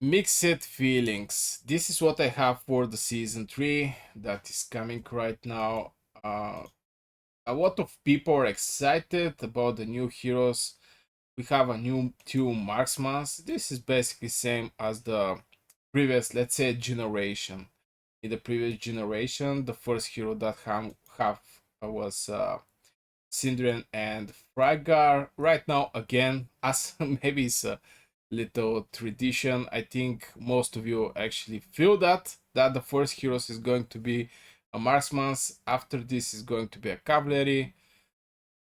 Mixed feelings. This is what I have for the season 3 that is coming right now. A lot of people are excited about the new heroes. We have a new two marksmen. This is basically same as the previous, let's say, generation. In the previous generation, the first hero that have was Syndrian and Fragar. Right now, again, as maybe it's a little tradition, I think most of you actually feel that the first heroes is going to be a marksman. After this is going to be a cavalry,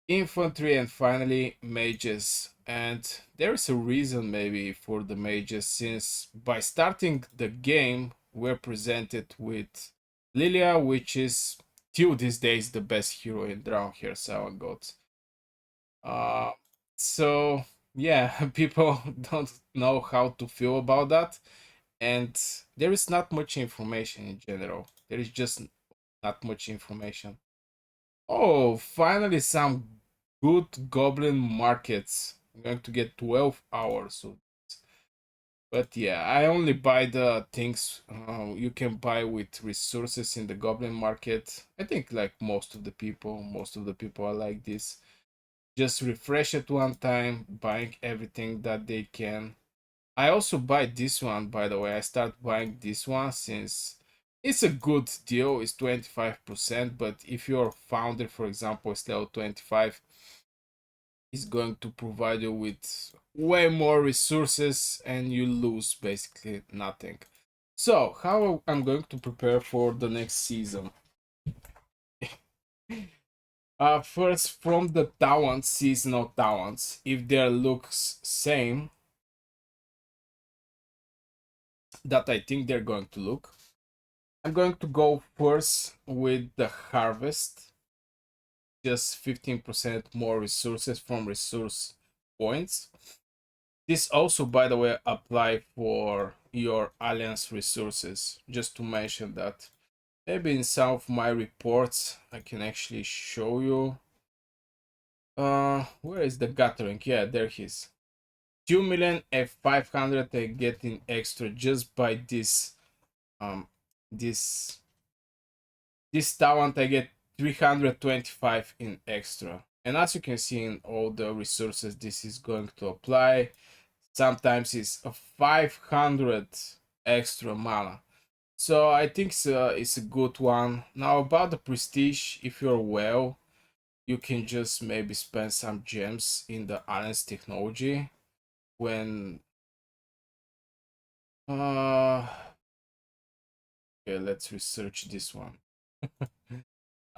infantry, and finally mages. And there is a reason maybe for the mages, since by starting the game we're presented with Lilia, which is till these days the best hero in Drown Hair Saga Gods. Uh, so yeah, people don't know how to feel about that, and there is not much information in general. There is just not much information. Oh, finally some good goblin markets. I'm going to get 12 hours. But yeah, I only buy the things you can buy with resources in the goblin market. I think like most of the people are like this. Just refresh it one time, buying everything that they can. I also buy this one, by the way. I start buying this one since it's a good deal. It's 25%, but if your founder, for example, is level 25, is going to provide you with way more resources and you lose basically nothing. So, how I'm going to prepare for the next season? First, from the talents, seasonal talents, if their looks same that I think they're going to look, I'm going to go first with the harvest, just 15% more resources from resource points. This also, by the way, apply for your alliance resources, just to mention that. Maybe in some of my reports I can actually show you. Where is the gathering? Yeah, there he is. 2,500,000 I get in extra just by um this this talent. I get 325 in extra, and as you can see in all the resources this is going to apply, sometimes it's a 500 extra mana. So I think it's a good one. Now about the prestige, if you're well, you can just maybe spend some gems in the alliance technology when uh okay, let's research this one.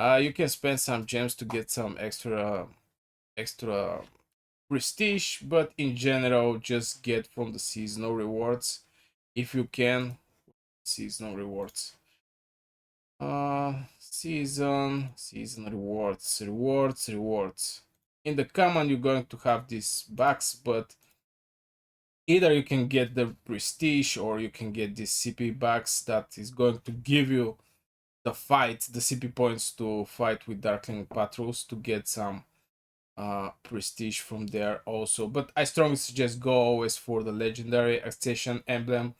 You can spend some gems to get some extra prestige, but in general just get from the seasonal rewards if you can. Seasonal rewards, season rewards. In the common you're going to have these bucks, but either you can get the prestige or you can get this CP bucks that is going to give you the CP points to fight with Darkling Patrols to get some prestige from there also. But I strongly suggest go always for the legendary accession emblem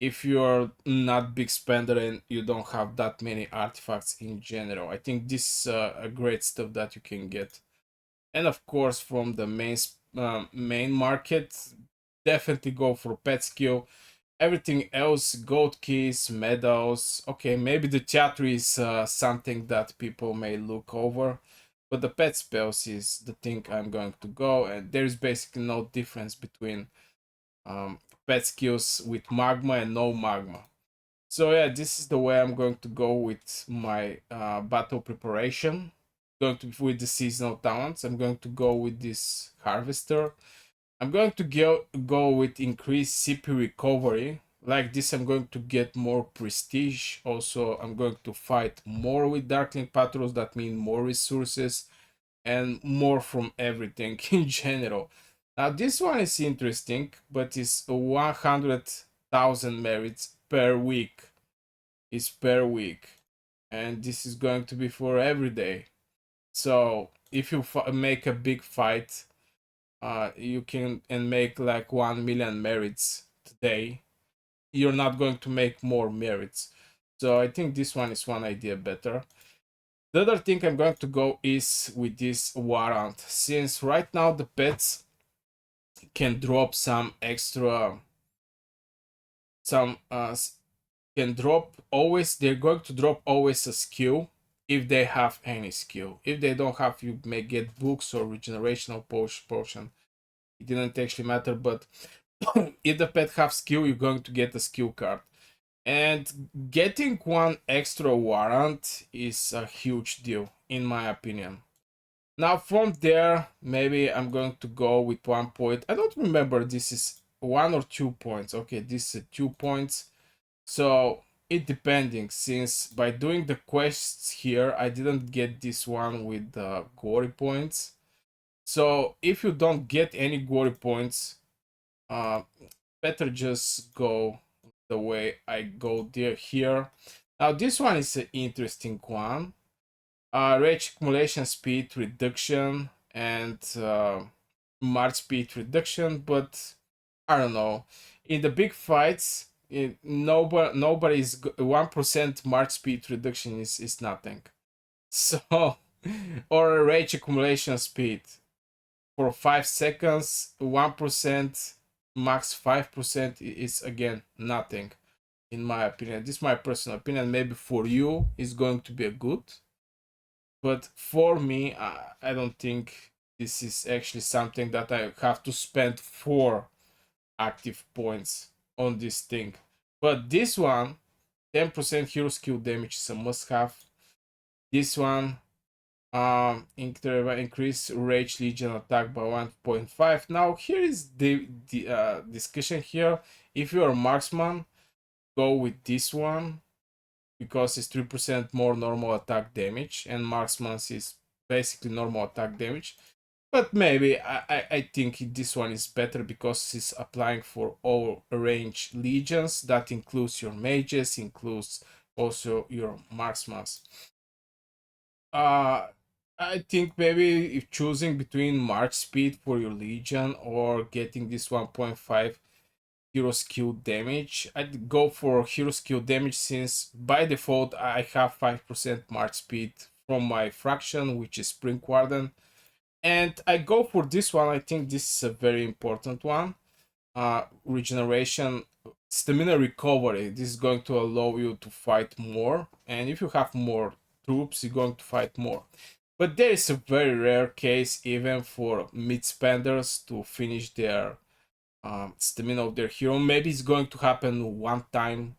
if you're not big spender and you don't have that many artifacts in general. I think this is a great stuff that you can get. And of course, from the main market, definitely go for pet skill. Everything else, gold keys, medals. Okay, maybe the theater is something that people may look over, but the pet spells is the thing I'm going to go. And there's basically no difference between pet skills with magma and no magma. So yeah, this is the way I'm going to go with my battle preparation. Going to with the seasonal talents. I'm going to go with this harvester. I'm going to go with increased CP recovery. Like this, I'm going to get more prestige. Also, I'm going to fight more with Darkling Patrols. That means more resources and more from everything in general. Now, this one is interesting, but it's 100,000 merits per week. It's per week, and this is going to be for every day. So if you make a big fight, you can and make like 1 million merits today. you're not going to make more merits. So I think this one is one idea better. The other thing I'm going to go is with this warrant, since right now the pets can drop some extra, some can drop always, they're going to drop always a skill if they have any skill. If they don't have, you may get books or regenerational potion. It didn't actually matter, but if the pet have skill, you're going to get a skill card. And getting one extra warrant is a huge deal, in my opinion. Now from there, maybe I'm going to go with 1 point. I don't remember, this is 1 or 2 points. Okay, this is 2 points. So it depending, since by doing the quests here, I didn't get this one with the glory points. So if you don't get any glory points, uh, better just go the way I go there here. Now this one is an interesting one. Rage accumulation speed reduction and march speed reduction, but I don't know. In the big fights, nobody's 1% march speed reduction is nothing. So, or a rage accumulation speed for 5 seconds, 1%, max 5% is again nothing, in my opinion. This is my personal opinion. Maybe for you, it's going to be a good, but for me, I don't think this is actually something that I have to spend 4 active points on this thing. But this one, 10% hero skill damage is a must have. This one, increase rage legion attack by 1.5. Now here is the discussion here. If you are a marksman, go with this one because it's 3% more normal attack damage, and marksman's is basically normal attack damage. But maybe I think this one is better because it's applying for all range legions. That includes your mages, includes also your marksmans. Uh, I think maybe if choosing between march speed for your legion or getting this 1.5 hero skill damage, I'd go for hero skill damage, since by default I have 5% march speed from my fraction, which is Spring Warden. And I go for this one. I think this is a very important one. Regeneration, stamina recovery. This is going to allow you to fight more, and if you have more troops, you're going to fight more. But there is a very rare case, even for mid spenders, to finish their stamina of their hero. Maybe it's going to happen 1 time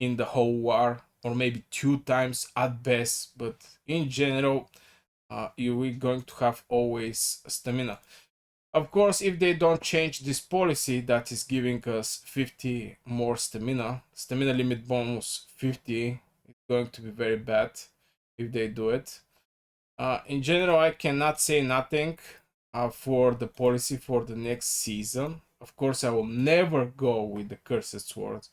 in the whole war, or maybe 2 times at best. But in general, you're going to have always stamina. Of course, if they don't change this policy that is giving us 50 more stamina, stamina limit bonus 50, it's going to be very bad if they do it. In general, I cannot say nothing for the policy for the next season. Of course, I will never go with the Cursed Swords.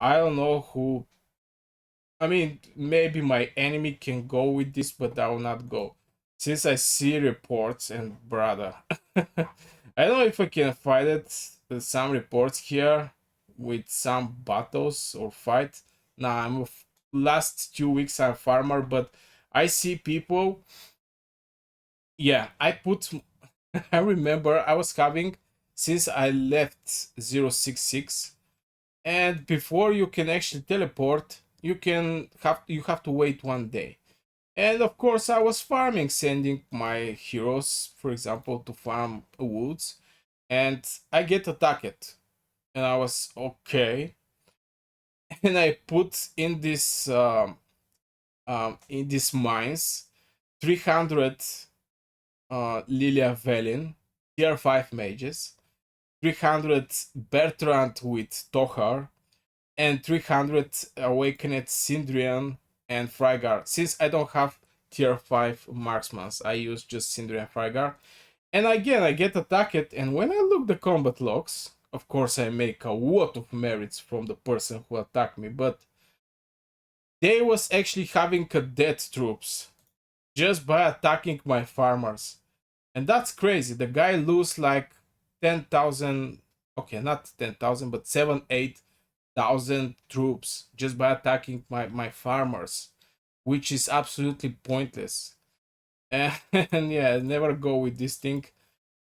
I don't know who. I mean, maybe my enemy can go with this, but I will not go. Since I see reports, and brother, I don't know if I can fight it. There's some reports here with some battles or fight. Nah, last 2 weeks I'm farmer, but I see people. Yeah, I put. I remember I was having, since I left 066, and before you can actually teleport, you have to wait 1 day. And of course, I was farming, sending my heroes, for example, to farm woods, and I get attacked. And I was okay. And I put in this in these mines 300 Lilia Velin, tier 5 mages, 300 Bertrand with Tohar, and 300 Awakened Sindrian and Frygar. Since I don't have tier 5 marksmans, I use just Sindrian and Frygar. And again, I get attacked, and when I look the combat logs, of course I make a lot of merits from the person who attacked me, but they was actually having a dead troops just by attacking my farmers. And that's crazy. The guy lose like 10,000, okay, not 10,000, but 7, 8 thousand troops just by attacking my farmers, which is absolutely pointless. And, and yeah, never go with this thing.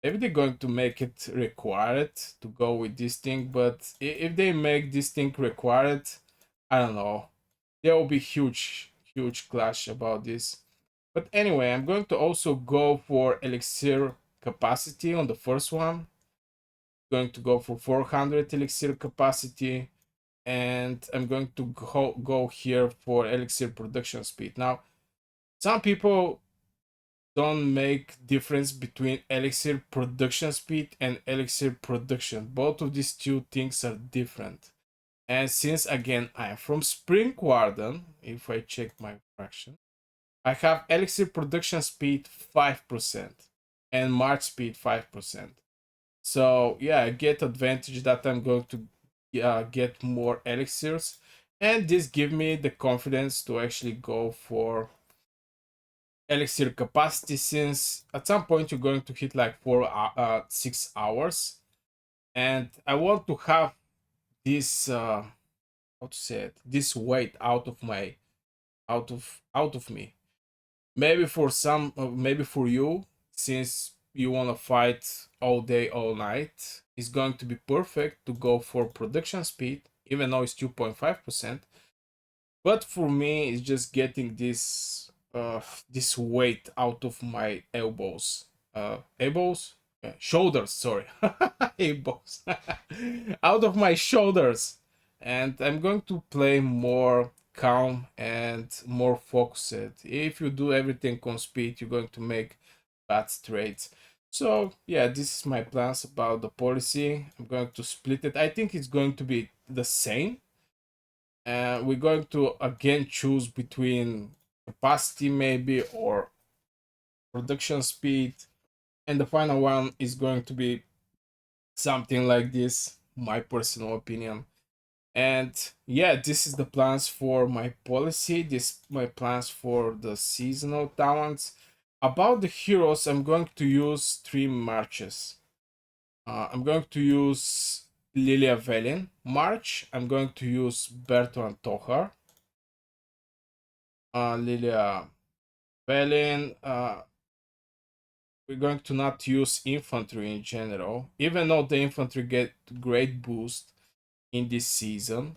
Maybe they're going to make it required to go with this thing, but if they make this thing required, I don't know. There will be huge clash about this. But anyway, I'm going to also go for elixir capacity on the first one. Going to go for 400 elixir capacity, and I'm going to go here for elixir production speed. Now, some people don't make difference between elixir production speed and elixir production. Both of these two things are different. And since again I am from Spring Warden, if I check my fraction, I have elixir production speed 5% and march speed 5%. So yeah, I get advantage that I'm going to get more elixirs, and this give me the confidence to actually go for elixir capacity, since at some point you're going to hit like 6 hours, and I want to have this how to say it, this weight out of my out of me. Maybe for some, maybe for you, since you want to fight all day all night, it's going to be perfect to go for production speed, even though it's 2.5%. But for me, it's just getting this weight out of my elbows. Elbows? Shoulders, sorry. Elbows. Out of my shoulders. And I'm going to play more calm and more focused. If you do everything on speed, you're going to make bad trades. So yeah, this is my plans about the policy. I'm going to split it. I think it's going to be the same, and we're going to again choose between capacity maybe or production speed, and the final one is going to be something like this, my personal opinion. And yeah, this is the plans for my policy, this my plans for the seasonal talents. About the heroes, I'm going to use 3 marches. I'm going to use Lilia Velin march. I'm going to use Bertrand Tohar, Lilia Berlin, we're going to not use infantry in general, even though the infantry get great boost in this season.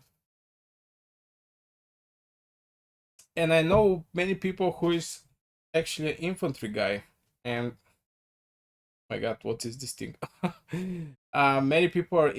And I know many people who is actually an infantry guy. And my God, what is this thing? Many people are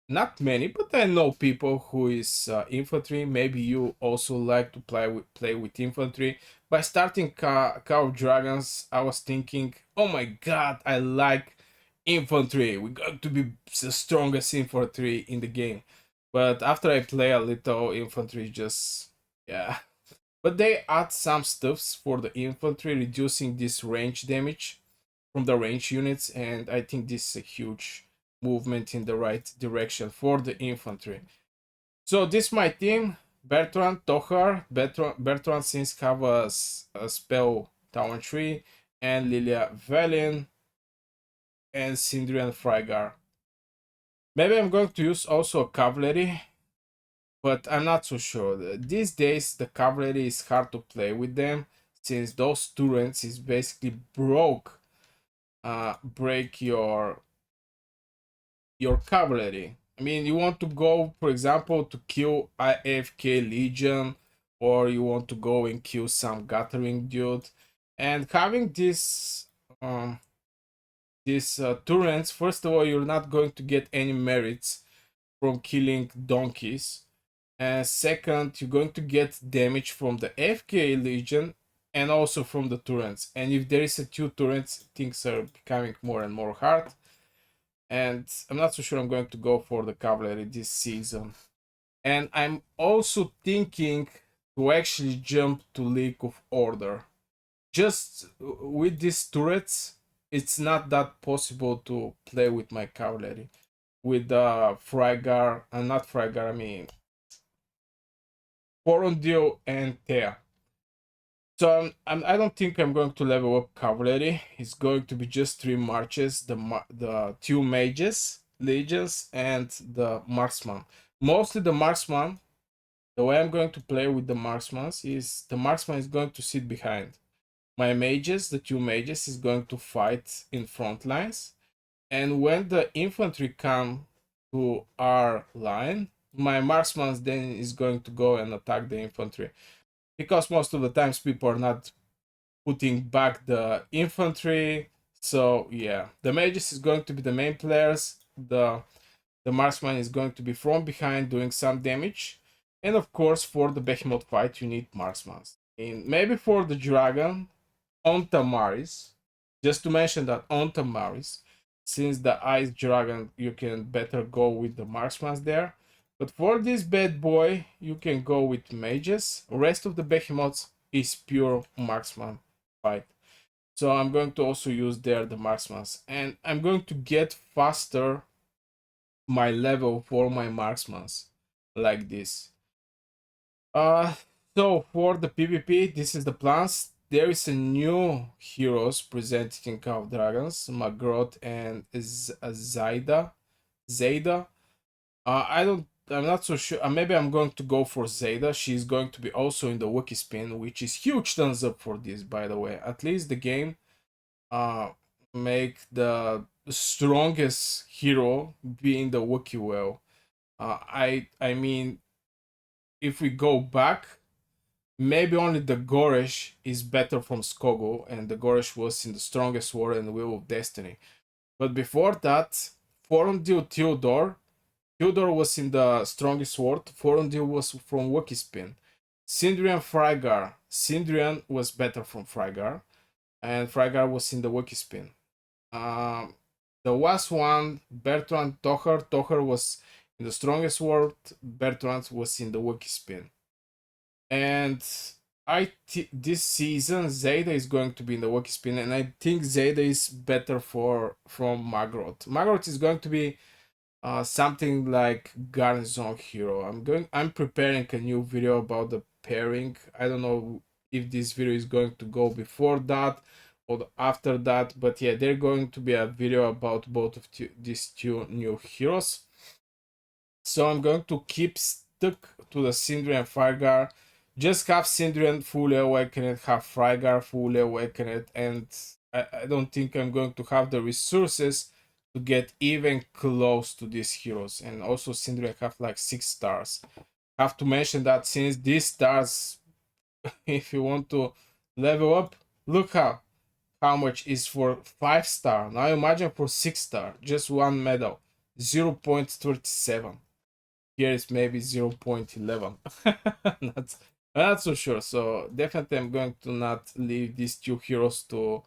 not many, but I know people who is infantry. Maybe you also like to play with infantry. By starting Call of Dragons, I was thinking, oh my God, I like infantry. We're going to be the strongest infantry in the game. But after I play a little, infantry just, yeah. But they add some stuffs for the infantry, reducing this range damage from the range units, and I think this is a huge movement in the right direction for the infantry. So this is my team: Bertrand Tohar, Bertrand since have a spell Tower Tree, and Lilia Velin and Sindrian Frygar. Maybe I'm going to use also a cavalry, but I'm not so sure. These days the cavalry is hard to play with them, since those turrets is basically break your cavalry. I mean, you want to go, for example, to kill AFK Legion, or you want to go and kill some Gathering dude, and having um, these turrets. First of all, you're not going to get any merits from killing donkeys, and second, you're going to get damage from the AFK Legion and also from the turrets. And if there is a 2 turrets, things are becoming more and more hard, and I'm not so sure I'm going to go for the cavalry this season. And I'm also thinking to actually jump to League of Order. Just with these turrets, it's not that possible to play with my cavalry. With Frygar, and not Frygar, I mean Porundio and Thea. So I don't think I'm going to level up cavalry. It's going to be just 3 marches: the 2 mages, legions, and the marksman. Mostly the marksman. The way I'm going to play with the marksman is the marksman is going to sit behind. My mages, the two mages, is going to fight in front lines. And when the infantry come to our line, my marksman then is going to go and attack the infantry. Because most of the times people are not putting back the infantry. So yeah, the mages is going to be the main players. The marksman is going to be from behind doing some damage. And of course, for the behemoth fight, you need marksmen. And maybe for the dragon, on Tamaris, just to mention that on Tamaris, since the ice dragon, you can better go with the marksman there. But for this bad boy, you can go with mages. Rest of the behemoths is pure marksman fight. So I'm going to also use there the marksmans. And I'm going to get faster my level for my marksmans like this. Uh, so for the PvP, this is the plans. There is a new heroes presented in Call of Dragons, Magrot and Zaida. Zayda. I'm not so sure. Maybe I'm going to go for Zayda. She's going to be also in the wiki spin, which is huge thumbs up for this, by the way. At least the game uh make the strongest hero be in the wiki well. I mean, if we go back, maybe only the Goresh is better from Skogul, and the Goresh was in the strongest war and Wheel of Destiny. But before that, Forundil Theodore was in the strongest sword. Forundil was from Wokispin. Sindrian Frygar. Sindrian was better from Frygar, and Frygar was in the Wokispin. Um, the last one, Bertrand Tocher. Tocher was in the strongest sword. Bertrand was in the Wokispin. And this season Zayda is going to be in the walkie spin, and I think Zayda is better for from Magrot. Magrot is going to be something like Garnison hero. I'm preparing a new video about the pairing. I don't know if this video is going to go before that or after that, but yeah, they're going to be a video about both of these two new heroes. So I'm going to keep stuck to the Sindri and Frygar. Just have Sindri fully awakened, have Frygar fully awakened, and I don't think I'm going to have the resources to get even close to these heroes. And also Sindri have like 6 stars. Have to mention that since these stars, if you want to level up, look how much is for 5 star. Now imagine for 6 star, just one medal, 0.37. Here is maybe 0.11. Not so sure. So definitely I'm going to not leave these two heroes to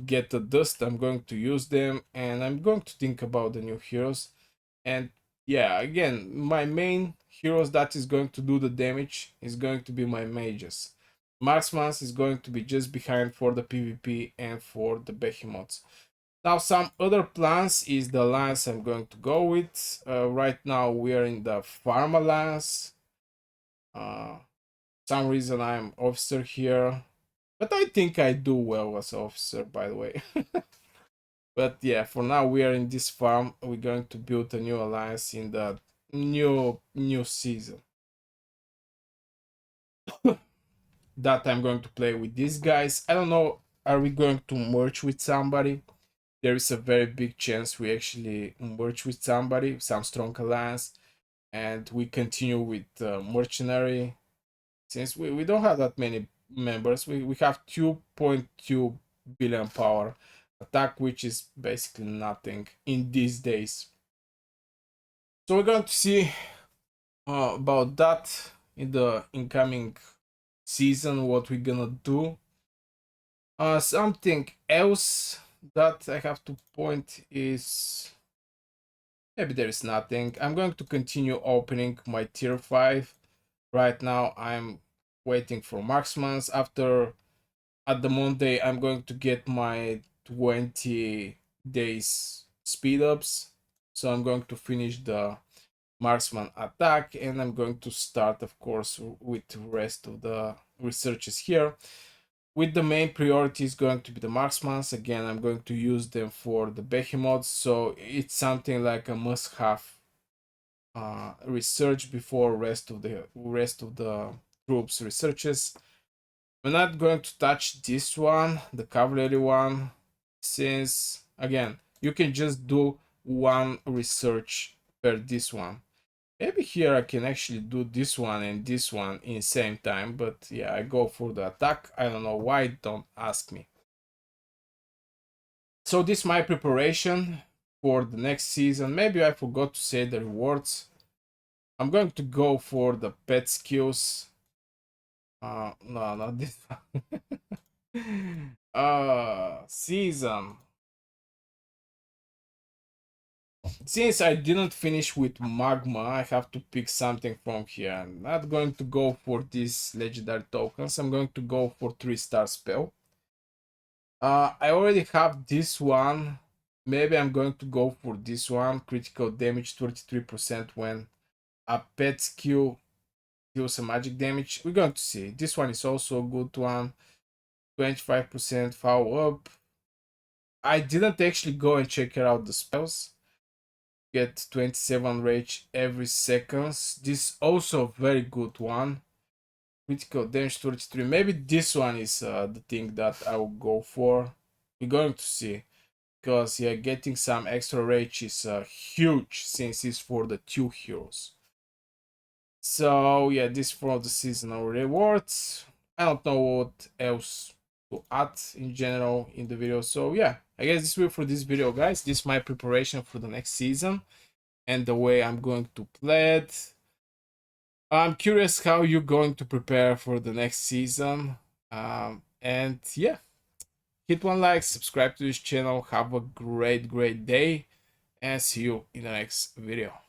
get the dust. I'm going to use them, and I'm going to think about the new heroes. And yeah, again, my main heroes that is going to do the damage is going to be my mages. Marksman is going to be just behind for the PvP and for the behemoths. Now, some other plans is the alliance I'm going to go with. Right now, we are in the Farm Alliance. Some reason I'm officer here, but I think I do well as officer, by the way. But yeah, for now we are in this farm. We're going to build a new alliance in the new season. That I'm going to play with these guys. I don't know. Are we going to merge with somebody? There is a very big chance we actually merge with somebody, some strong alliance, and we continue with mercenary. Since we don't have that many members, we have 2.2 billion power attack, which is basically nothing in these days. So we're going to see about that in the incoming season, what we're gonna do. Something else that I have to point is maybe there is nothing. I'm going to continue opening my tier 5. Right now I'm waiting for marksmans. After at the Monday I'm going to get my 20 days speed ups. So I'm going to finish the marksman attack, and I'm going to start of course with the rest of the researches here. With the main priority is going to be the marksmans. Again, I'm going to use them for the behemoths, so it's something like a must-have research before rest of the troops researches. We're not going to touch this one, the cavalry one, since again you can just do one research per this one. Maybe here I can actually do this one and this one in same time, but yeah, I go for the attack. I don't know why, don't ask me. So this is my preparation for the next season. Maybe I forgot to say the rewards. I'm going to go for the pet skills. No, not this one. Season. Since I didn't finish with magma, I have to pick something from here. I'm not going to go for these legendary tokens. I'm going to go for 3-star spell. I already have this one. Maybe I'm going to go for this one. Critical damage 33% when a pet skill deals a magic damage. We're going to see. This one is also a good one. 25% follow up. I didn't actually go and check out the spells. Get 27 rage every seconds. This also a very good one. Critical damage 33. Maybe this one is the thing that I will go for. We're going to see. Because yeah, getting some extra rage is huge since it's for the 2 heroes. So yeah, this for the seasonal rewards. I don't know what else to add in general in the video. So yeah, I guess this will for this video, guys. This is my preparation for the next season and the way I'm going to play it. I'm curious how you're going to prepare for the next season. And yeah, hit one like, subscribe to this channel. Have a great day, and see you in the next video.